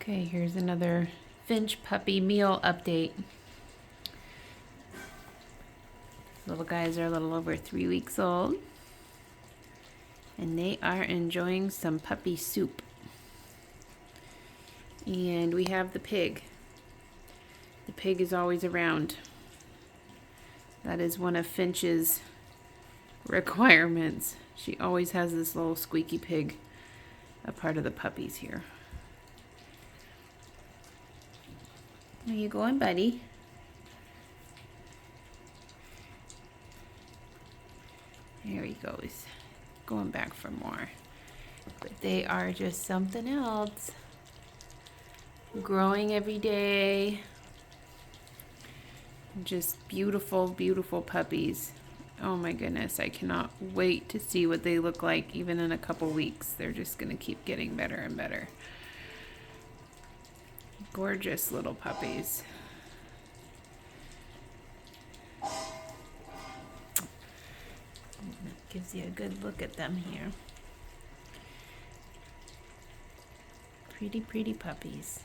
Okay, here's another Finch puppy meal update. Little guys are a little over 3 weeks old, and they are enjoying some puppy soup. And we have the pig. The pig is always around. That is one of Finch's requirements. She always has this little squeaky pig, a part of the puppies here. Where you going, buddy? There he goes. Going back for more. But they are just something else. Growing every day. Just beautiful, beautiful puppies. Oh my goodness, I cannot wait to see what they look like even in a couple weeks. They're just going to keep getting better and better. Gorgeous little puppies. Gives you a good look at them here. Pretty, pretty puppies.